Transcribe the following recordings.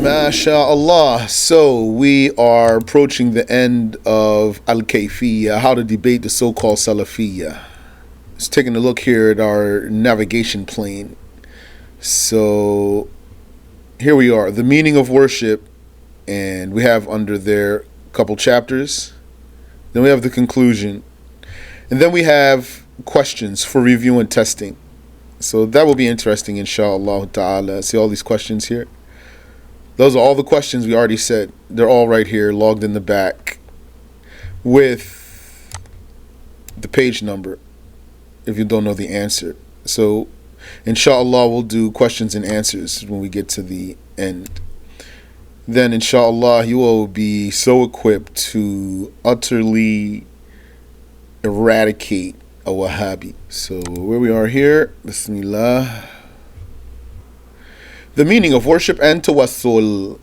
MashaAllah. So we are approaching the end of Al-Kayfiyya, how to debate the so-called Salafiyya. Just taking a look here at our navigation plane. So here we are, the meaning of worship, and we have under there a couple chapters. Then we have the conclusion, and then we have questions for review and testing. So that will be interesting, inshallah ta'ala. See all these questions here? Those are all the questions we already said. They're all right here, logged in the back, with the page number, if you don't know the answer. So, inshallah, we'll do questions and answers when we get to the end. Then, inshallah, you will be so equipped to utterly eradicate a Wahhabi. So, where we are here, Bismillah. The meaning of worship and tawassul.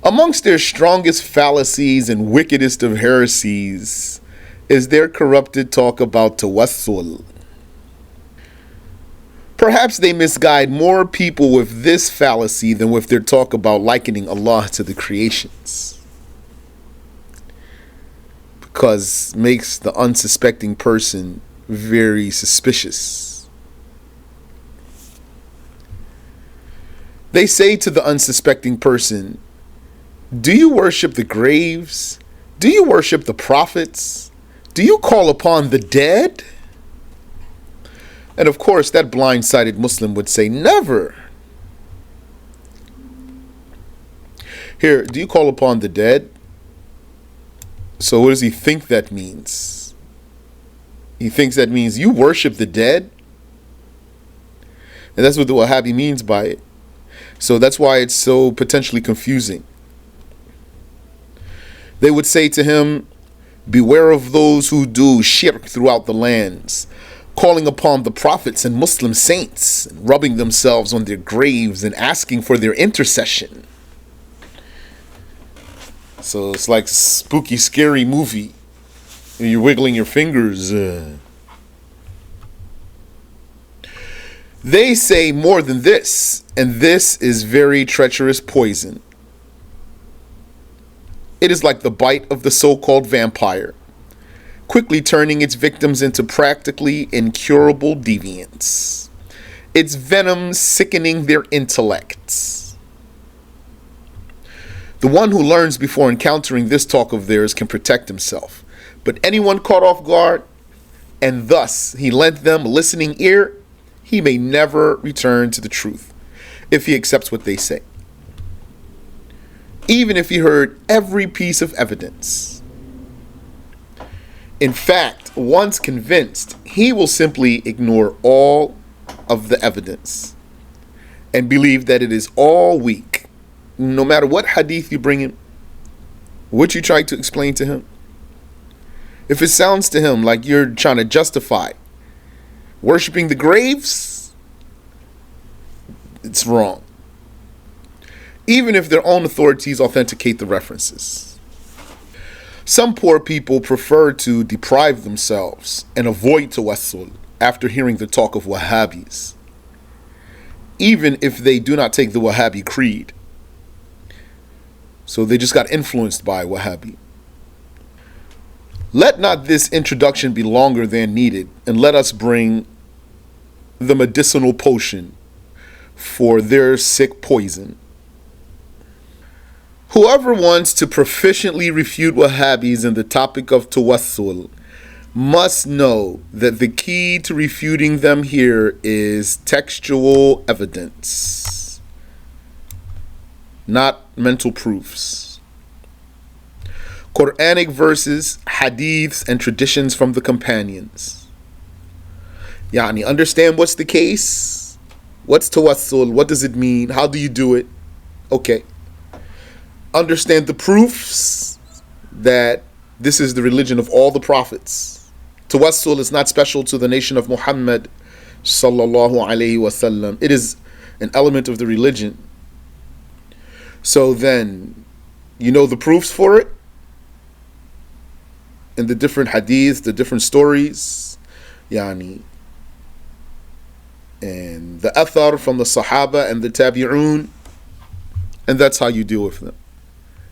Amongst their strongest fallacies and wickedest of heresies is their corrupted talk about tawassul. Perhaps they misguide more people with this fallacy than with their talk about likening Allah to the creations, because it makes the unsuspecting person very suspicious. They say to the unsuspecting person, "Do you worship the graves? Do you worship the prophets? Do you call upon the dead?" And of course, that blind-sighted Muslim would say, "Never." Here, do you call upon the dead? So what does he think that means? He thinks that means you worship the dead? And that's what the Wahhabi means by it. So that's why it's so potentially confusing. They would say to him, "Beware of those who do shirk throughout the lands, calling upon the prophets and Muslim saints, and rubbing themselves on their graves and asking for their intercession." So it's like a spooky, scary movie. And you're wiggling your fingers. They say more than this, and this is very treacherous poison. It is like the bite of the so-called vampire, quickly turning its victims into practically incurable deviants. Its venom sickening their intellects. The one who learns before encountering this talk of theirs can protect himself, but anyone caught off guard, and thus he lent them a listening ear, he may never return to the truth if he accepts what they say, even if he heard every piece of evidence. In fact, once convinced, he will simply ignore all of the evidence and believe that it is all weak, no matter what hadith you bring him, what you try to explain to him. If it sounds to him like you're trying to justify worshipping the graves, it's wrong, even if their own authorities authenticate the references. Some poor people prefer to deprive themselves and avoid tawassul after hearing the talk of Wahhabis, even if they do not take the Wahhabi creed. So they just got influenced by Wahhabi. Let not this introduction be longer than needed, and let us bring the medicinal potion for their sick poison. Whoever wants to proficiently refute Wahhabis in the topic of tawassul must know that the key to refuting them here is textual evidence, not mental proofs. Quranic verses, hadiths, and traditions from the companions. Yani, understand what's the case? What's tawassul? What does it mean? How do you do it? Okay. Understand the proofs that this is the religion of all the prophets. Tawassul is not special to the nation of Muhammad sallallahu alaihi wasallam. It is an element of the religion. So then, you know the proofs for it? And the different hadiths, the different stories, yani, and the athar from the Sahaba and the Tabi'un, And that's how you deal with them.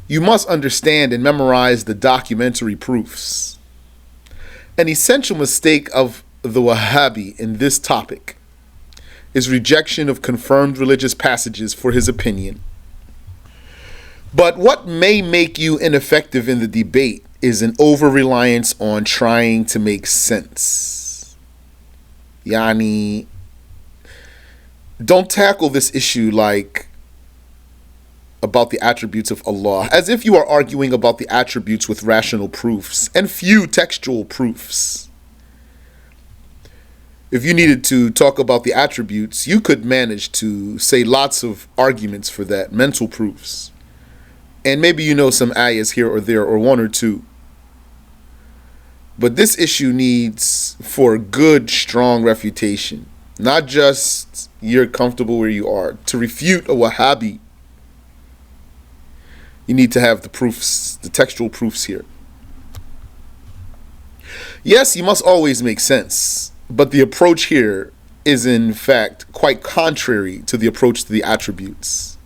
You must understand and memorize the documentary proofs. An essential mistake of the Wahhabi in this topic is rejection of confirmed religious passages for his opinion. But what may make you ineffective in the debate is an over-reliance on trying to make sense. Yani, don't tackle this issue like about the attributes of Allah, as if you are arguing about the attributes with rational proofs and few textual proofs. If you needed to talk about the attributes, you could manage to say lots of arguments for that, mental proofs. And maybe you know some ayahs here or there, or one or two. But this issue needs for good, strong refutation. Not just you're comfortable where you are. To refute a Wahhabi, you need to have the proofs, the textual proofs here. Yes, you must always make sense. But the approach here is in fact quite contrary to the approach to the attributes.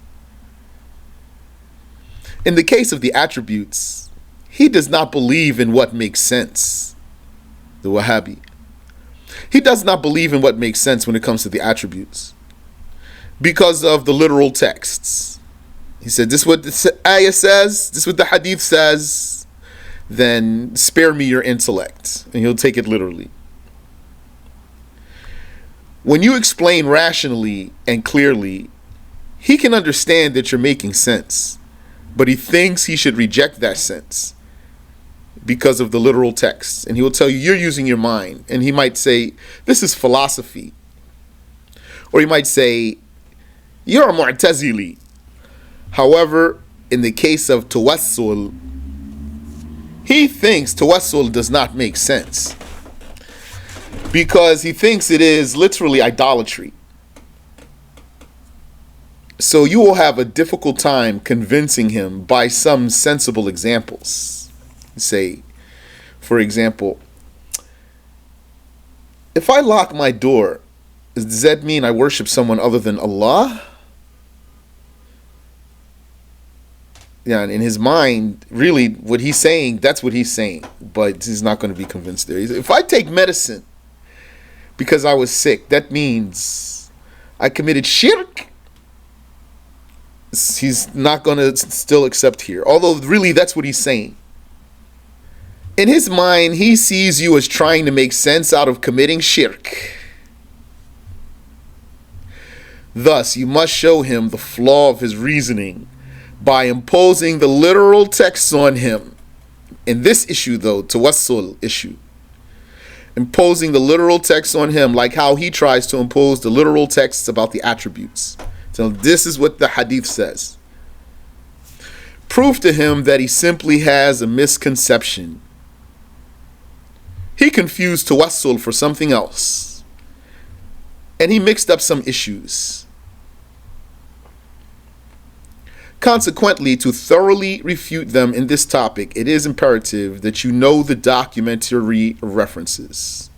In the case of the attributes, he does not believe in what makes sense, the Wahhabi. He does not believe in what makes sense when it comes to the attributes because of the literal texts. He said, this is what the ayah says, this is what the hadith says, then spare me your intellect. And he'll take it literally. When you explain rationally and clearly, he can understand that you're making sense, but he thinks he should reject that sense because of the literal text. And he will tell you, you're using your mind. And he might say, this is philosophy. Or he might say, you're a Mu'tazili. However, in the case of tawassul, he thinks tawassul does not make sense because he thinks it is literally idolatry. So you will have a difficult time convincing him by some sensible examples. Say, for example, if I lock my door, does that mean I worship someone other than Allah? Yeah, and in his mind, really, what he's saying, that's what he's saying. But he's not going to be convinced there. If I take medicine because I was sick, that means I committed shirk. He's not going to still accept here. Although, really, that's what he's saying. In his mind, he sees you as trying to make sense out of committing shirk. Thus, you must show him the flaw of his reasoning by imposing the literal texts on him. In this issue, though, tawassul issue, imposing the literal text on him, like how he tries to impose the literal texts about the attributes. So this is what the hadith says. Prove to him that he simply has a misconception. He confused tawassul for something else, and he mixed up some issues. Consequently, to thoroughly refute them in this topic, it is imperative that you know the documentary references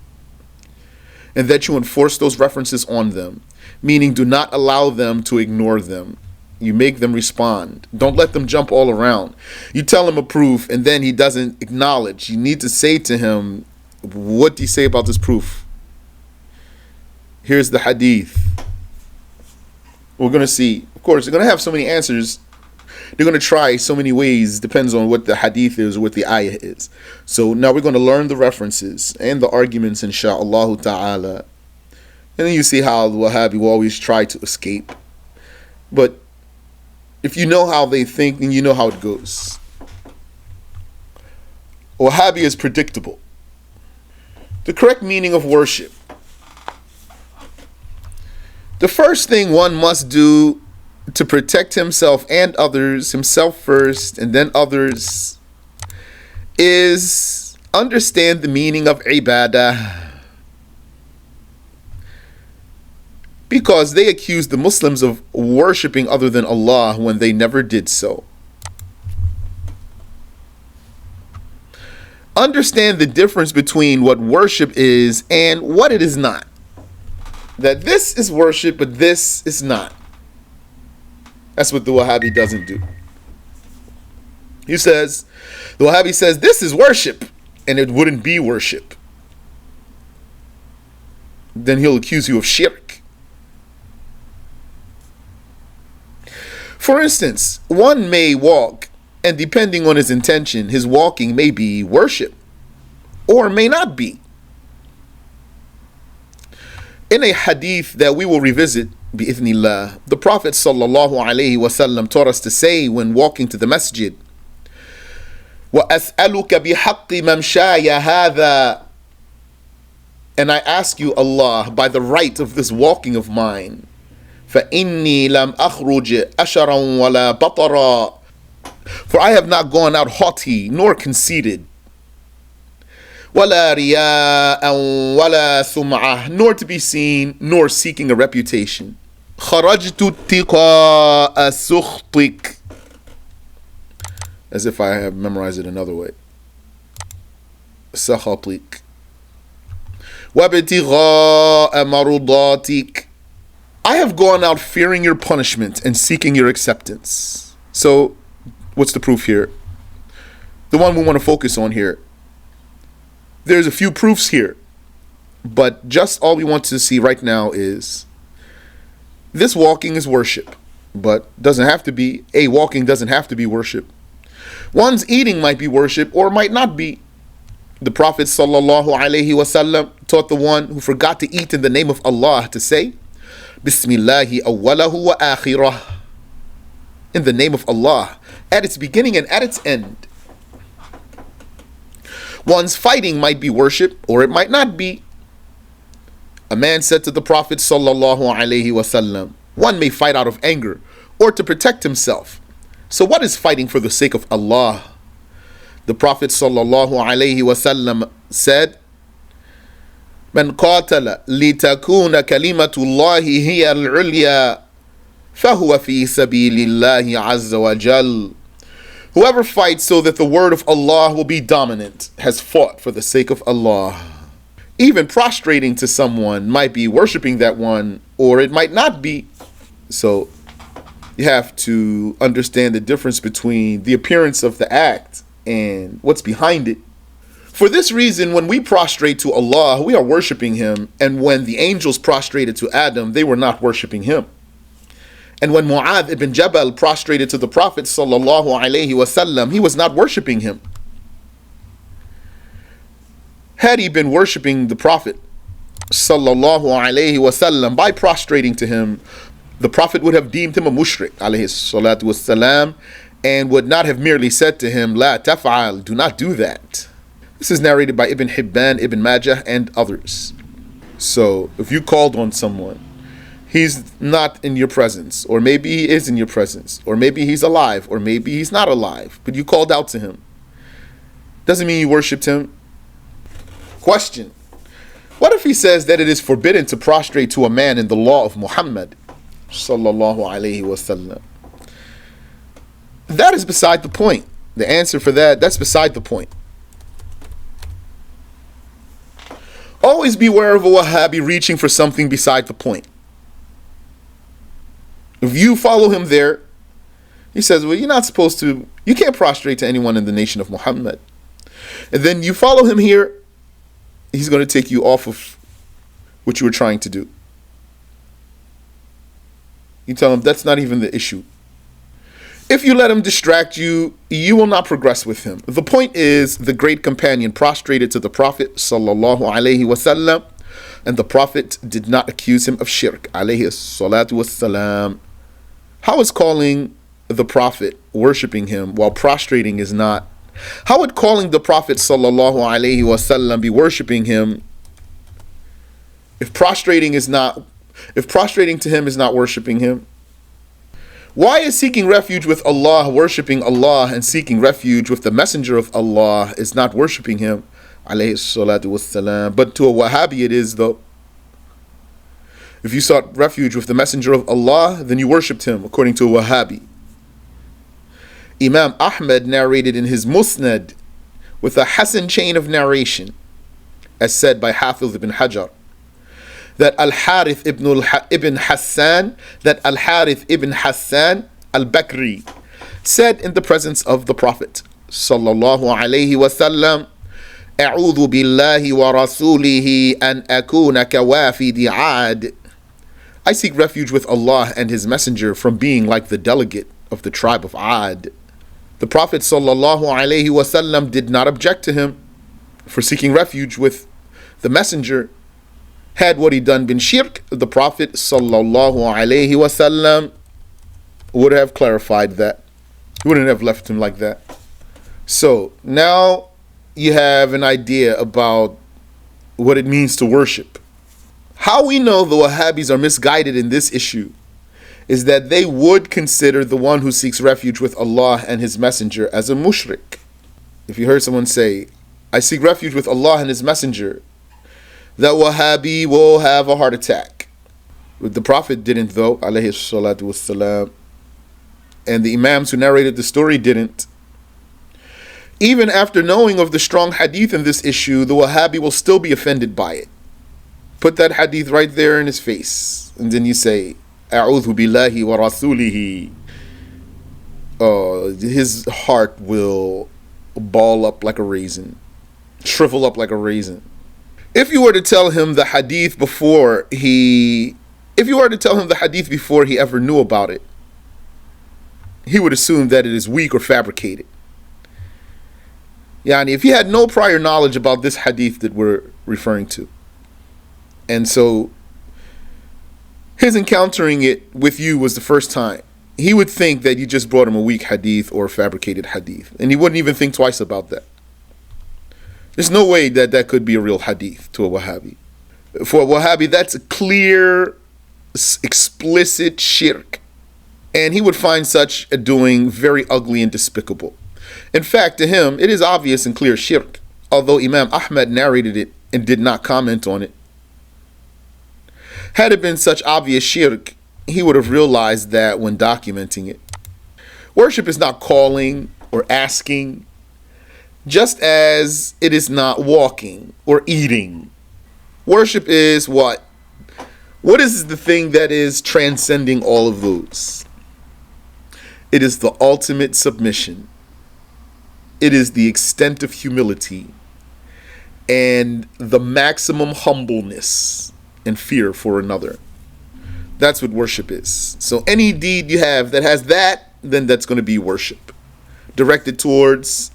and that you enforce those references on them, meaning do not allow them to ignore them. You make them respond. Don't let them jump all around. You tell him a proof and then he doesn't acknowledge. You need to say to him, what do you say about this proof? Here's the hadith. We're going to see. Of course, they're going to have so many answers. They're going to try so many ways. Depends on what the hadith is or what the ayah is. So now we're going to learn the references and the arguments, insha'Allah ta'ala. And then you see how the Wahhabi will always try to escape. But if you know how they think, then you know how it goes. Wahhabi is predictable. The correct meaning of worship. The first thing one must do to protect himself and others, himself first and then others, is understand the meaning of ibadah. Because they accuse the Muslims of worshipping other than Allah when they never did so. Understand the difference between what worship is and what it is not. That this is worship, but this is not. That's what the Wahhabi doesn't do. The Wahhabi says, this is worship, and it wouldn't be worship. Then he'll accuse you of shirk. For instance, one may walk, and depending on his intention, his walking may be worship, or may not be. In a hadith that we will revisit, bi'ithnillah, the Prophet ﷺ taught us to say when walking to the masjid, وَأَسْأَلُكَ بِحَقِّ مَمْشَايَ هَذَا, and I ask you, Allah, by the right of this walking of mine, فَإِنِّي لَمْ أَخْرُجْ أَشَرًا وَلَا بَطَرًا, for I have not gone out haughty nor conceited, وَلَا رِيَاءً وَلَا سُمْعَةً, nor to be seen nor seeking a reputation. خَرَجْتُ اتِّقَاءَ سُخْطِكَ, as if I have memorized it another way. سَخَطِكَ وَابْتِغَاءَ مَرُضَاتِكَ, I have gone out fearing your punishment and seeking your acceptance. So, what's the proof here? The one we want to focus on here. There's a few proofs here, but just all we want to see right now is this walking is worship, but doesn't have to be. Walking doesn't have to be worship. One's eating might be worship or might not be. The Prophet ﷺ taught the one who forgot to eat in the name of Allah to say, Bismillahi awwalahu wa akhirah, in the name of Allah, at its beginning and at its end. One's fighting might be worship or it might not be. A man said to the Prophet ﷺ, one may fight out of anger or to protect himself. So what is fighting for the sake of Allah? The Prophet ﷺ said, من قاتل لتكون كلمة الله هي العليا فهو في سبيل الله عز وجل. Whoever fights so that the word of Allah will be dominant has fought for the sake of Allah. Even prostrating to someone might be worshiping that one, or it might not be. So you have to understand the difference between the appearance of the act and what's behind it. For this reason, when we prostrate to Allah, we are worshiping Him, and when the angels prostrated to Adam, they were not worshiping him. And when Mu'adh ibn Jabal prostrated to the Prophet ﷺ, he was not worshipping him. Had he been worshipping the Prophet ﷺ by prostrating to him, the Prophet would have deemed him a mushrik ﷺ, and would not have merely said to him, La taf'al, do not do that. This is narrated by Ibn Hibban, Ibn Majah, and others. So if you called on someone, he's not in your presence, or maybe he is in your presence, or maybe he's alive, or maybe he's not alive, but you called out to him, doesn't mean you worshipped him. Question: what if he says that it is forbidden to prostrate to a man in the law of Muhammad sallallahu alaihi wasallam? That is beside the point. The answer for that's beside the point. Always beware of a Wahhabi reaching for something beside the point. If you follow him there, he says, well, you're not supposed to, you can't prostrate to anyone in the nation of Muhammad. And then you follow him here, he's going to take you off of what you were trying to do. You tell him that's not even the issue. If you let him distract you, you will not progress with him. The point is, the great companion prostrated to the Prophet sallallahu alaihi wasallam, and the Prophet did not accuse him of shirk alayhi salatu wassalam. How is calling the Prophet worshiping him while prostrating is not? How would calling the Prophet sallallahu alaihi wasallam be worshiping him if prostrating to him is not worshiping him? Why is seeking refuge with Allah worshipping Allah, and seeking refuge with the Messenger of Allah is not worshipping him alayhi salatu wassalam? But to a Wahhabi it is, though. If you sought refuge with the Messenger of Allah, then you worshipped him, according to a Wahhabi. Imam Ahmad narrated in his Musnad with a Hasan chain of narration, as said by Hafiz ibn Hajar, that Al-Harith ibn Hassan al-Bakri, said in the presence of the Prophet sallallahu alayhi wasallam, أعوذ بالله ورسوله أن أكون كوافد عاد. I seek refuge with Allah and His Messenger from being like the delegate of the tribe of Ad. The Prophet sallallahu alayhi wasallam did not object to him for seeking refuge with the Messenger. Had what he done been shirk, the Prophet sallallahu alayhi wasallam would have clarified that. He wouldn't have left him like that. So now you have an idea about what it means to worship. How we know the Wahhabis are misguided in this issue is that they would consider the one who seeks refuge with Allah and His Messenger as a mushrik. If you heard someone say, I seek refuge with Allah and His Messenger, that Wahhabi will have a heart attack. The Prophet didn't though, alayhi salatu wassalam, and the Imams who narrated the story didn't. Even after knowing of the strong hadith in this issue, the Wahhabi will still be offended by it. Put that hadith right there in his face, and then you say, A'udhu billahi wa rasulihi. His heart will ball up like a raisin, shrivel up like a raisin. If you were to tell him the hadith before he ever knew about it, he would assume that it is weak or fabricated. Yani, if he had no prior knowledge about this hadith that we're referring to, and so his encountering it with you was the first time, he would think that you just brought him a weak hadith or a fabricated hadith, and he wouldn't even think twice about that. There's no way that that could be a real hadith to a Wahhabi. For a Wahhabi, that's a clear, explicit shirk, and he would find such a doing very ugly and despicable. In fact, to him, it is obvious and clear shirk, although Imam Ahmad narrated it and did not comment on it. Had it been such obvious shirk, he would have realized that when documenting it. Worship is not calling or asking, just as it is not walking or eating. Worship is what? What is the thing that is transcending all of those? It is the ultimate submission. It is the extent of humility and the maximum humbleness and fear for another. That's what worship is. So any deed you have that has that, then that's going to be worship, directed towards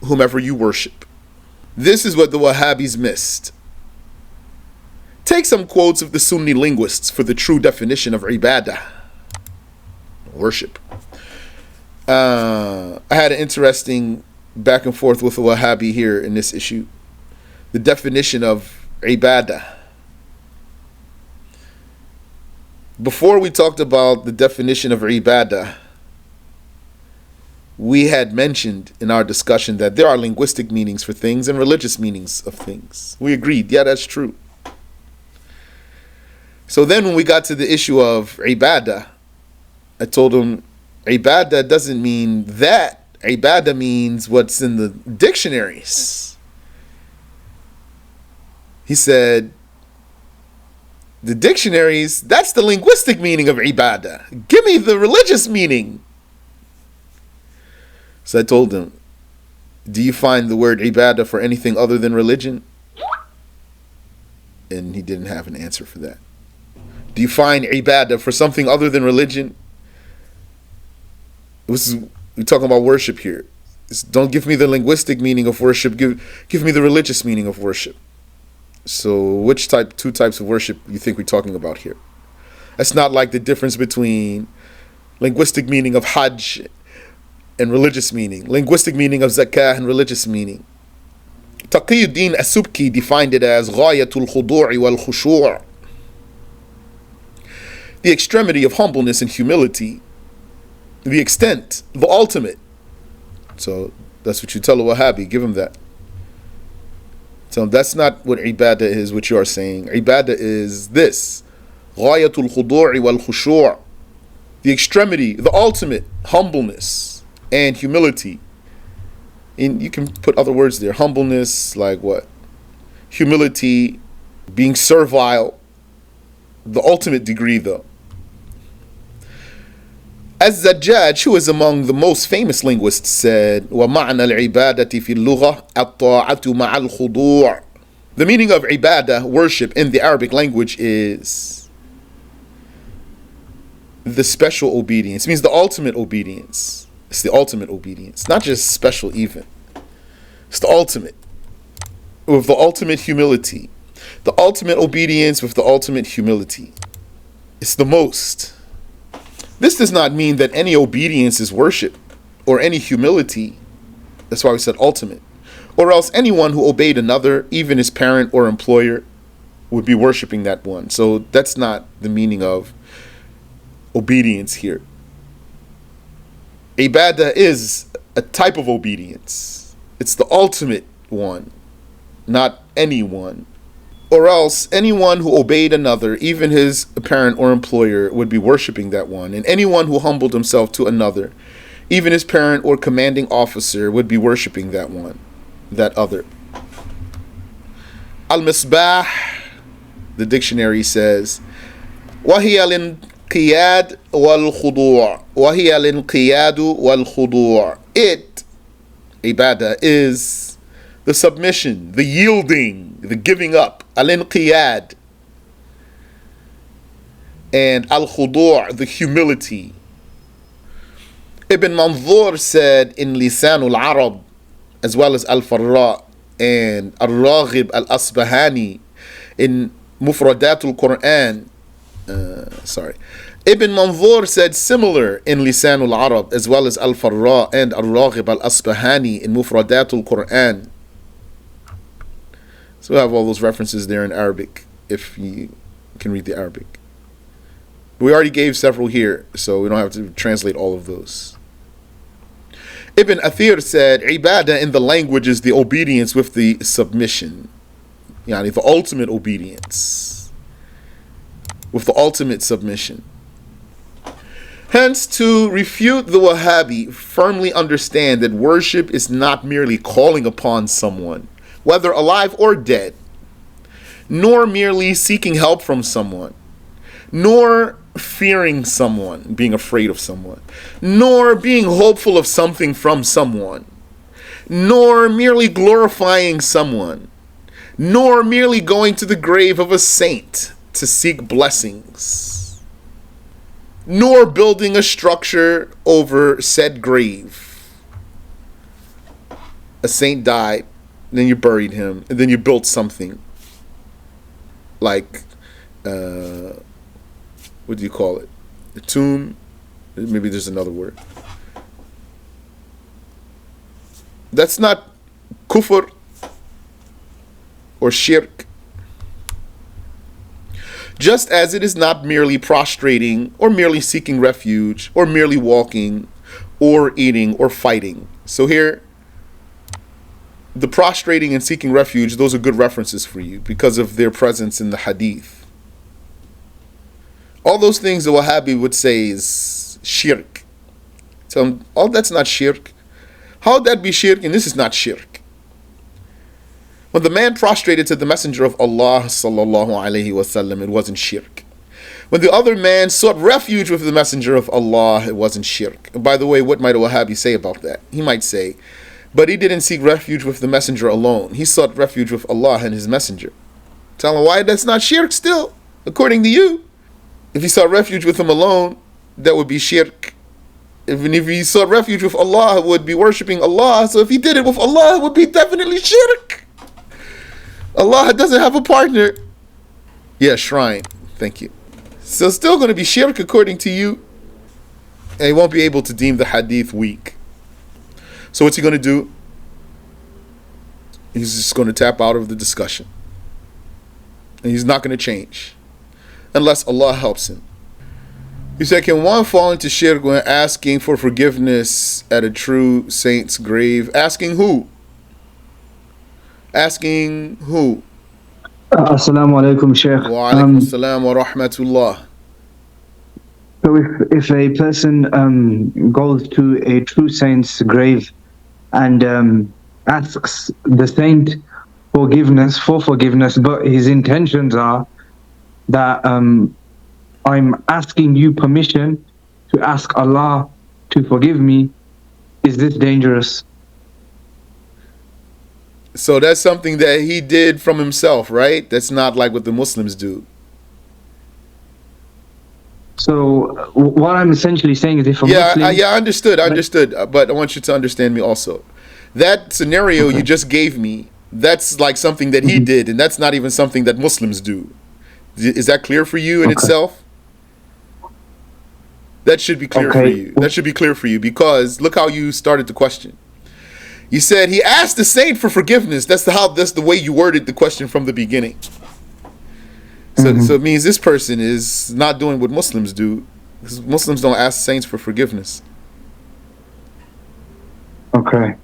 whomever you worship. This is what the Wahhabis missed. Take some quotes of the Sunni linguists for the true definition of ibadah, worship. I had an interesting back and forth with a Wahhabi here in this issue. The definition of ibadah. Before we talked about the definition of ibadah, we had mentioned in our discussion that there are linguistic meanings for things and religious meanings of things. We agreed, yeah, that's true. So then when we got to the issue of ibadah, I told him, ibadah doesn't mean that. Ibadah means what's in the dictionaries. He said, the dictionaries, that's the linguistic meaning of ibadah. Give me the religious meaning. So I told him, do you find the word ibadah for anything other than religion? And he didn't have an answer for that. Do you find ibadah for something other than religion? We're talking about worship here. Don't give me the linguistic meaning of worship. Give me the religious meaning of worship. So which two types of worship you think we're talking about here? That's not like the difference between linguistic meaning of hajj and religious meaning. Linguistic meaning of zakah and religious meaning. Taqiyuddin As-Subki defined it as ghayatul khudu'i wal khushu', the extremity of humbleness and humility, the extent, the ultimate. So that's what you tell a Wahhabi, give him that. So that's not what ibadah is, what you are saying. Ibadah is this. Ghayatul khudu'i wal khushu', the extremity, the ultimate humbleness and humility. And you can put other words there. Humbleness, like what? Humility, being servile, the ultimate degree though. Az-Zajjaj, who is among the most famous linguists, said, وَمَعْنَى الْعِبَادَةِ فِي اللُّغَةِ الطَّاعَةُ مَعَ الْخُضُوعِ. The meaning of ibadah, worship, in the Arabic language is the special obedience. It means the ultimate obedience. It's the ultimate obedience. Not just special even. It's the ultimate. With the ultimate humility. The ultimate obedience with the ultimate humility. It's the most. This does not mean that any obedience is worship or any humility. That's why we said ultimate. Or else anyone who obeyed another, even his parent or employer, would be worshiping that one. So that's not the meaning of obedience here. Ibadah is a type of obedience. It's the ultimate one, not anyone. Or else anyone who obeyed another, even his parent or employer, would be worshiping that one. And anyone who humbled himself to another, even his parent or commanding officer, would be worshiping that one, that other. Al-Misbah, the dictionary says, وَهِيَ الْإِنْقِيَادُ وَالْخُضُوعُ وَهِيَ الْإِنْقِيَادُ وَالْخُضُوعُ. It, ibadah, is the submission, the yielding, the giving up. Al-Inqiyad. And Al-Khudu', the humility. Ibn Manzur said in Lisan al-Arab, as well as Al-Farra and Al-Raghib Al-Asbahani in Mufradat al-Quran. Ibn Manzur said similar in Lisan al-Arab, as well as Al-Farra and Al-Raghib Al-Asbahani in Mufradat al-Quran. So we have all those references there in Arabic, if you can read the Arabic. We already gave several here, so we don't have to translate all of those. Ibn Athir said, Ibadah in the language is the obedience with the submission. Yani the ultimate obedience. With the ultimate submission. Hence, to refute the Wahhabi, firmly understand that worship is not merely calling upon someone, whether alive or dead, nor merely seeking help from someone, nor fearing someone, being afraid of someone, nor being hopeful of something from someone, nor merely glorifying someone, nor merely going to the grave of a saint to seek blessings, nor building a structure over said grave. A saint died, then you buried him, and then you built something like, what do you call it? A tomb? Maybe there's another word. That's not kufr or shirk. Just as it is not merely prostrating or merely seeking refuge or merely walking or eating or fighting. So here, the prostrating and seeking refuge, those are good references for you because of their presence in the hadith. All those things the Wahhabi would say is shirk. So all that's not shirk. How would that be shirk? And this is not shirk. When the man prostrated to the Messenger of Allah sallallahu alaihi wasallam, it wasn't shirk. When the other man sought refuge with the Messenger of Allah, it wasn't shirk. And by the way, what might a Wahhabi say about that? He might say, but he didn't seek refuge with the Messenger alone. He sought refuge with Allah and His Messenger. Tell him why that's not shirk still, according to you. If he sought refuge with him alone, that would be shirk. Even if he sought refuge with Allah, it would be worshipping Allah. So if he did it with Allah, it would be definitely shirk. Allah doesn't have a partner. Yeah, shrine. Thank you. So it's still going to be shirk according to you. And he won't be able to deem the hadith weak. So what's he going to do? He's just going to tap out of the discussion. And he's not going to change. Unless Allah helps him. He said, can one fall into shirk when asking for forgiveness at a true saint's grave? Asking who? Asking who? Assalamu alaikum, Sheikh. Wa alaikum assalam wa rahmatullah. So if a person goes to a true saint's grave and asks the saint for forgiveness, but his intentions are that I'm asking you permission to ask Allah to forgive me, is this dangerous? So that's something that he did from himself, right? That's not like what the Muslims do. So what I'm essentially saying is, if a Muslim, Yeah, understood. But I want you to understand me also. That scenario you okay, just gave me, that's like something that he mhm, did, and that's not even something that Muslims do. Is that clear for you in okay, itself? That should be clear for okay, you. That should be clear for you because look how you started the question. You said he asked the saint for forgiveness. That's the way you worded the question from the beginning. So it mhm, means this person is not doing what Muslims do. Because Muslims don't ask saints for forgiveness. okay.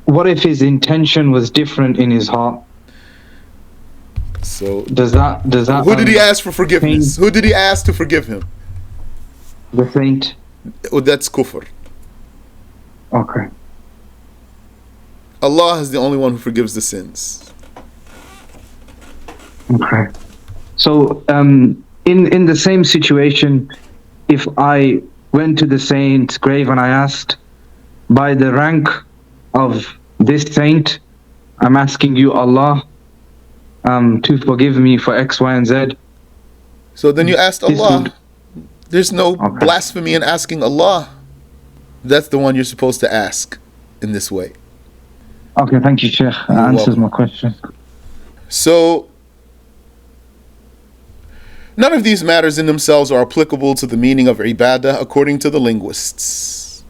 What if his intention was different in his heart? So Does that who did he ask for forgiveness? change Who did he ask to forgive him? the saint? Oh, that's kufr. Okay, Allah is the only one who forgives the sins. okay. So in the same situation, if I went to the saint's grave and I asked, by the rank of this saint, I'm asking you, Allah, to forgive me for X, Y, and Z. So then you asked This would Allah. There's no okay. blasphemy in asking Allah. That's the one you're supposed to ask in this way. Okay, thank you, Sheikh. That You're answers welcome. my question. So none of these matters in themselves are applicable to the meaning of ibadah according to the linguists,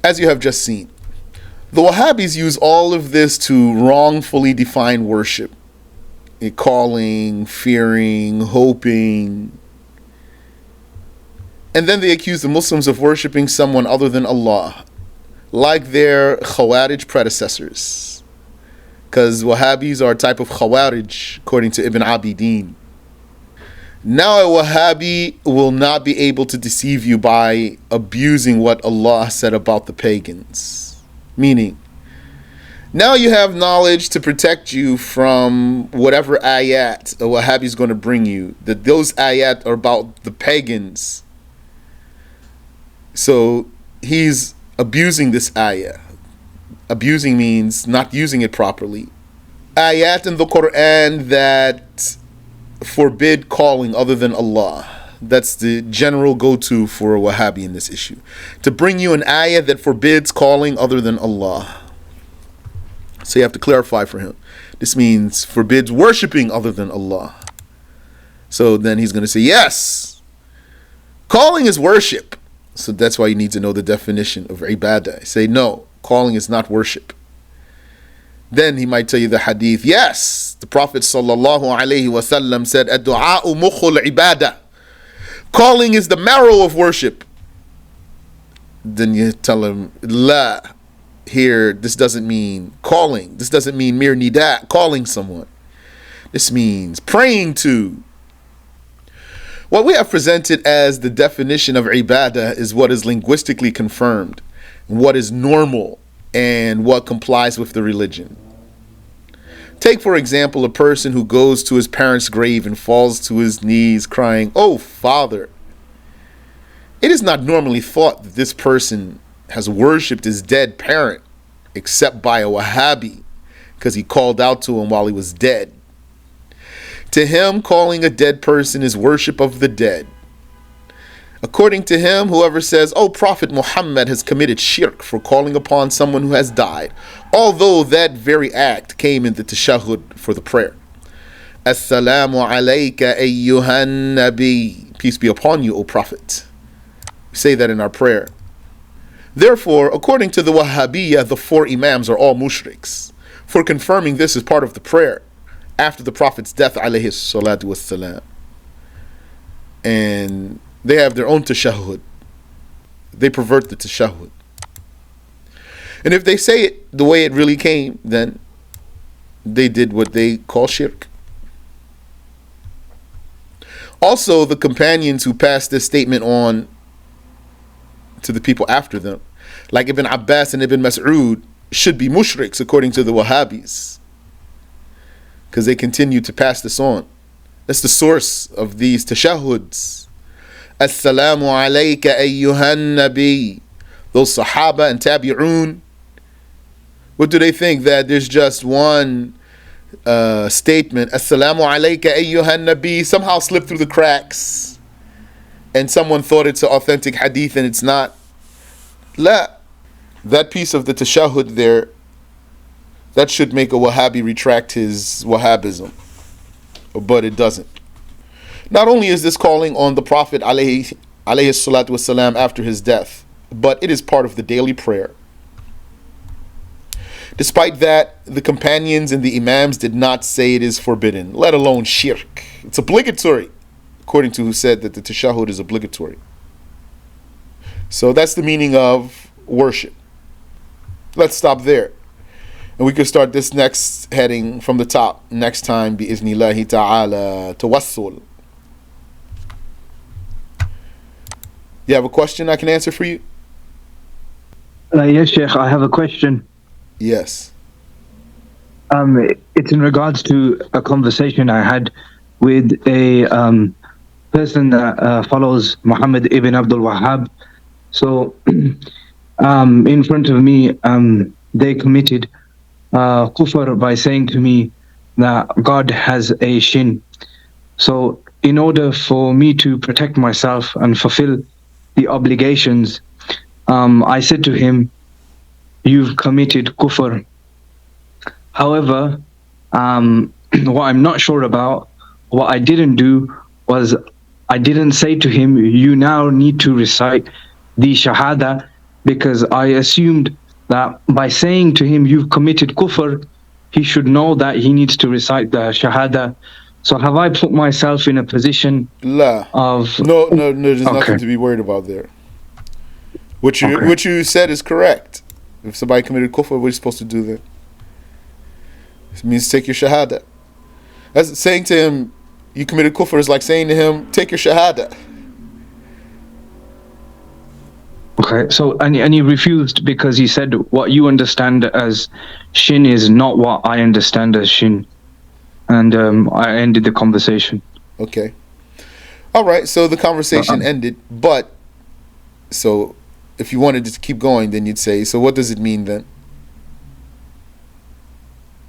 as you have just seen. The Wahhabis use all of this to wrongfully define worship. Calling, fearing, hoping. And then they accuse the Muslims of worshipping someone other than Allah, like their Khawarij predecessors. Because Wahhabis are a type of Khawarij, according to Ibn Abidin. Now a Wahhabi will not be able to deceive you by abusing what Allah said about the pagans. Meaning, now you have knowledge to protect you from whatever ayat a Wahhabi is going to bring you. That those ayat are about the pagans. So he's abusing this ayah. Abusing means not using it properly. Ayat in the Quran that forbid calling other than Allah. That's the general go-to for a Wahhabi in this issue. To bring you an ayah that forbids calling other than Allah. So you have to clarify for him. This means forbids worshipping other than Allah. So then he's going to say, yes, calling is worship. So that's why you need to know the definition of ibadah. Say, no, calling is not worship. Then he might tell you the hadith. Yes, the Prophet ﷺ said, "Ad-du'a'u mukhul ibadah." Calling is the marrow of worship. Then you tell him, la. Here, this doesn't mean calling. This doesn't mean mere nida, calling someone. This means praying to. What we have presented as the definition of ibadah is what is linguistically confirmed, what is normal, and what complies with the religion. Take, for example, a person who goes to his parents' grave and falls to his knees crying, "Oh, Father." It is not normally thought that this person has worshipped his dead parent, except by a Wahhabi, because he called out to him while he was dead. To him, calling a dead person is worship of the dead. According to him, whoever says, "Oh, Prophet Muhammad has committed shirk for calling upon someone who has died," although that very act came in the tashahhud for the prayer. Assalamu alayka ayyuhan nabi. Peace be upon you, O Prophet. We say that in our prayer. Therefore, according to the Wahhabiyah, the four Imams are all mushriks for confirming this as part of the prayer after the Prophet's death, alayhi salatu wassalam. And they have their own tashahhud. They pervert the tashahhud. And if they say it the way it really came, then they did what they call shirk. Also, the companions who passed this statement on to the people after them, like Ibn Abbas and Ibn Mas'ud, should be mushriks according to the Wahhabis, because they continue to pass this on. That's the source of these tashahhuds. Assalamu alayka ayyuhan nabi. Those Sahaba and Tabi'un, what do they think? That there's just one statement, Assalamu alayka ayyuhan nabi, somehow slipped through the cracks and someone thought it's an authentic hadith and it's not. La. That piece of the tashahud there, that should make a Wahhabi retract his Wahhabism, but it doesn't. Not only is this calling on the Prophet alayhi salatu wasalam after his death, but it is part of the daily prayer. Despite that, the companions and the Imams did not say it is forbidden, let alone shirk. It's obligatory, according to who said that the tashahud is obligatory. So that's the meaning of worship. Let's stop there. And we can start this next heading from the top next time, bi'iznillahi ta'ala, tawassul. You have a question I can answer for you? Yes, Sheikh, I have a question. Yes. It's in regards to a conversation I had with a person that follows Muhammad ibn Abdul Wahhab. So, in front of me, they committed kufr by saying to me that God has a shin. So, in order for me to protect myself and fulfill the obligations, I said to him, "You've committed kufr." However, what I'm not sure about, what I didn't do was I didn't say to him, "You now need to recite the shahada," because I assumed that by saying to him, "You've committed kufr," he should know that he needs to recite the shahada. So have I put myself in a position of... No, there's nothing to be worried about there. What you said is correct. If somebody committed kufr, what are you supposed to do then? It means take your shahada. That's saying to him, you committed kufr is like saying to him, take your shahada. Okay, so and he refused because he said what you understand as shin is not what I understand as shin. And I ended the conversation. Okay. All right, so the conversation ended, but so if you wanted to keep going, then you'd say, so what does it mean then?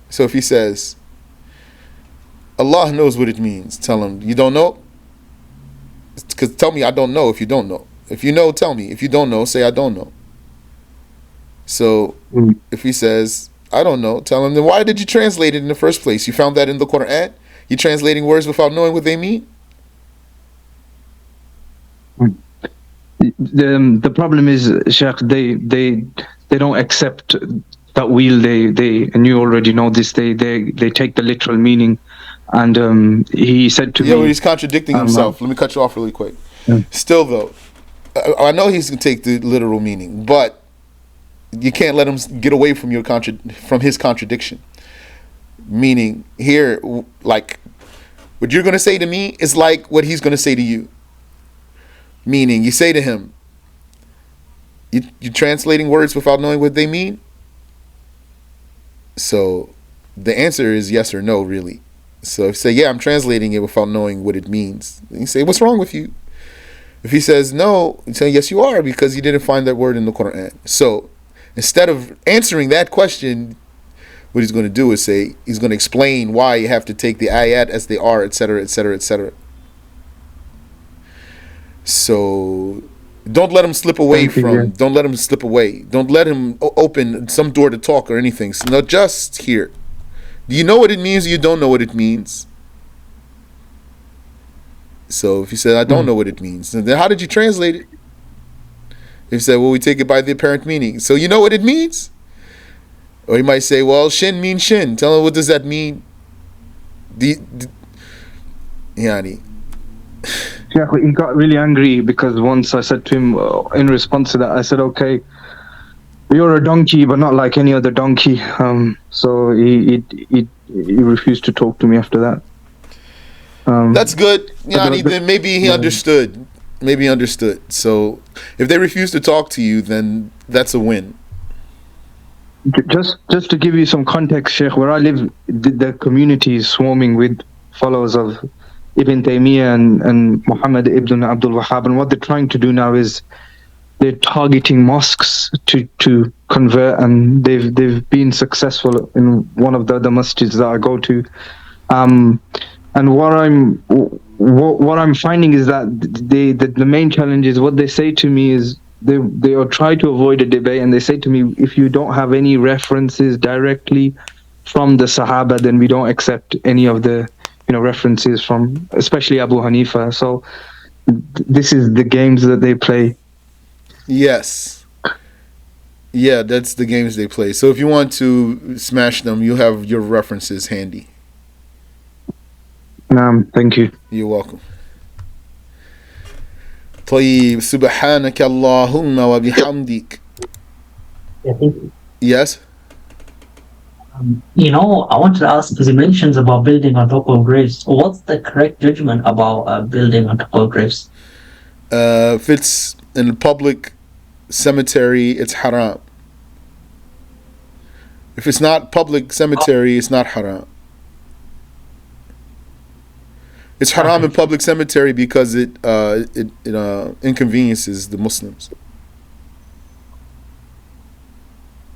So if he says, Allah knows what it means, tell him, you don't know? Because tell me I don't know if you don't know. If you know, tell me. If you don't know, say I don't know. So if he says, I don't know, tell him, then why did you translate it in the first place? You found that in the Quran? You're translating words without knowing what they mean? The problem is, Sheikh, they don't accept that wheel. They and you already know this. They take the literal meaning, and he said to me. Yeah, well, he's contradicting himself. Let me cut you off really quick. Yeah. Still though, I know he's gonna take the literal meaning, but you can't let him get away from from his contradiction. Meaning here, like what you're gonna say to me is like what he's gonna say to you. Meaning, you say to him, you're translating words without knowing what they mean? So, the answer is yes or no, really. So, if you say, yeah, I'm translating it without knowing what it means, then you say, what's wrong with you? If he says no, you say, yes, you are, because you didn't find that word in the Quran. So, instead of answering that question, what he's going to do is say, he's going to explain why you have to take the ayat as they are, etc., etc., etc. So don't let him slip away don't let him slip away. Don't let him open some door to talk or anything. So no, just here. Do you know what it means or you don't know what it means? So if you said, I don't know what it means, then how did you translate it? If you said, well, we take it by the apparent meaning. So you know what it means? Or you might say, well, shin means shin. Tell him, what does that mean? Yani. Yeah, he got really angry because once I said to him, in response to that, I said, okay, you're a donkey, but not like any other donkey. So he refused to talk to me after that. That's good. Yani, then maybe he understood. Maybe he understood. So if they refuse to talk to you, then that's a win. Just to give you some context, Sheikh, where I live, the community is swarming with followers of Ibn Taymiyyah and Muhammad ibn Abdul Wahhab. And what they're trying to do now is they're targeting mosques to convert, and they've been successful in one of the other masjids that I go to. And what I'm finding is that the main challenge is what they say to me is they are try to avoid a debate, and they say to me, if you don't have any references directly from the Sahaba, then we don't accept any of the references from especially Abu Hanifa. So this is the games that they play. Yes. Yeah, that's the games they play. So if you want to smash them, you have your references handy. Thank you. You're welcome. طيب سبحانك اللهم وبحمدك. Yeah, thank you. Yes. I wanted to ask, because he mentions about building on top of graves. What's the correct judgment about building on top of graves? If it's in a public cemetery, it's haram. If it's not public cemetery, it's not haram. It's haram in public cemetery because it inconveniences the Muslims.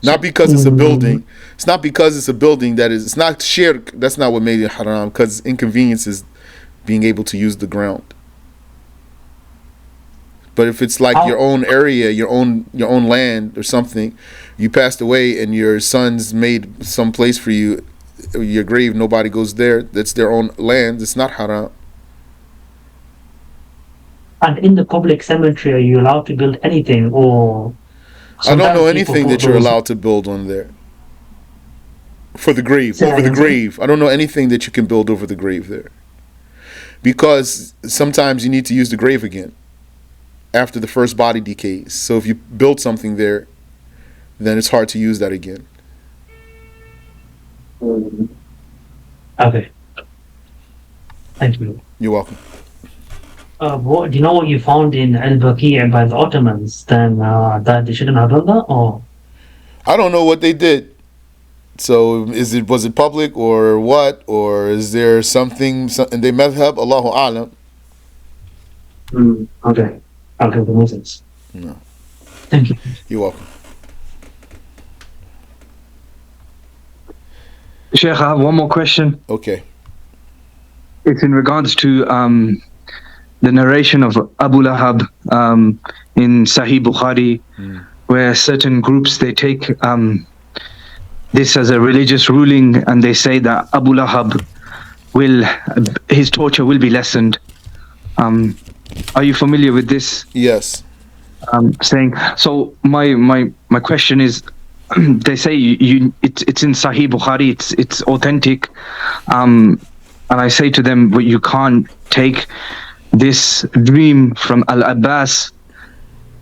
Not because it's a building. It's not because it's a building that is. It's not shirk. That's not what made it haram. Because inconveniences being able to use the ground. But if it's like your own area, your own land or something, you passed away and your sons made some place for you, your grave, nobody goes there. That's their own land. It's not haram. And in the public cemetery, are you allowed to build anything, or? I don't know anything that you're allowed to build on there. For the grave, over the grave. I don't know anything that you can build over the grave there. Because sometimes you need to use the grave again after the first body decays. So if you build something there, then it's hard to use that again. Okay. Thank you. You're welcome. Do you know what you found in Al-Baqi' by the Ottomans? Then that they shouldn't have done that, or? I don't know what they did. So was it public or what? Or is there something in their madhab? Allahu a'lam. Okay. Okay, the Muslims. No. Thank you. You're welcome. Sheikh, I have one more question. Okay. It's in regards to the narration of Abu Lahab in Sahih Bukhari, where certain groups, they take this as a religious ruling, and they say that Abu Lahab his torture will be lessened. Are you familiar with this? Yes. Saying so. My question is, they say it's in Sahih Bukhari, it's authentic, and I say to them, but you can't take this dream from Al-Abbas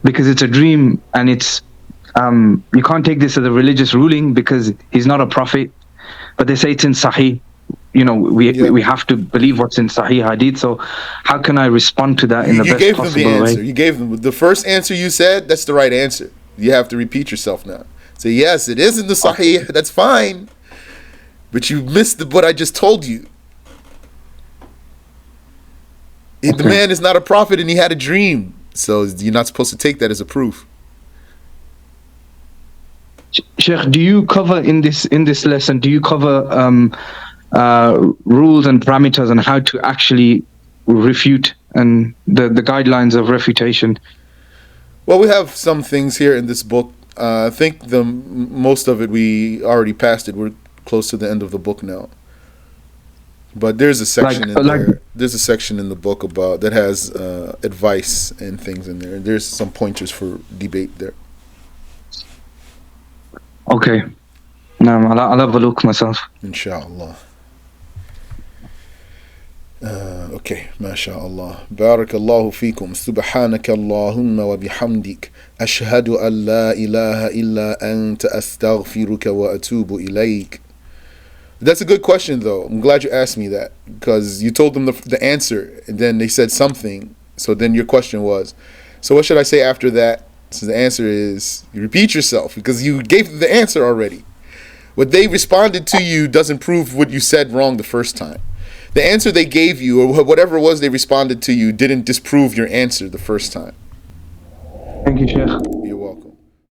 because it's a dream, and it's you can't take this as a religious ruling because he's not a prophet. But they say it's in Sahih. We have to believe what's in Sahih Hadith. So how can I respond to that in the best possible way? You gave them the answer. You gave them the first answer you said. That's the right answer. You have to repeat yourself now. Say, yes, it is in the Sahih. That's fine. But you missed what I just told you. The man is not a prophet and he had a dream. So you're not supposed to take that as a proof. Sheikh, do you cover in this lesson, do you cover rules and parameters on how to actually refute and the guidelines of refutation? Well, we have some things here in this book. I think most of it we already passed it. We're close to the end of the book now. But there's a section there. There's a section in the book about that has advice and things in there. There's some pointers for debate there. Okay. I'll have a look myself. Inshallah. Okay, mashallah. Barakallahu feekum. Subhanaka Allahumma wa bihamdik. Ashhadu an la ilaha illa anta astaghfiruka wa atubu ilayk. That's a good question, though. I'm glad you asked me that, because you told them the answer, and then they said something. So then your question was, so what should I say after that? So the answer is, you repeat yourself, because you gave the answer already. What they responded to you doesn't prove what you said wrong the first time. The answer they gave you, or whatever it was they responded to you, didn't disprove your answer the first time. Thank you, Sheikh. You're welcome.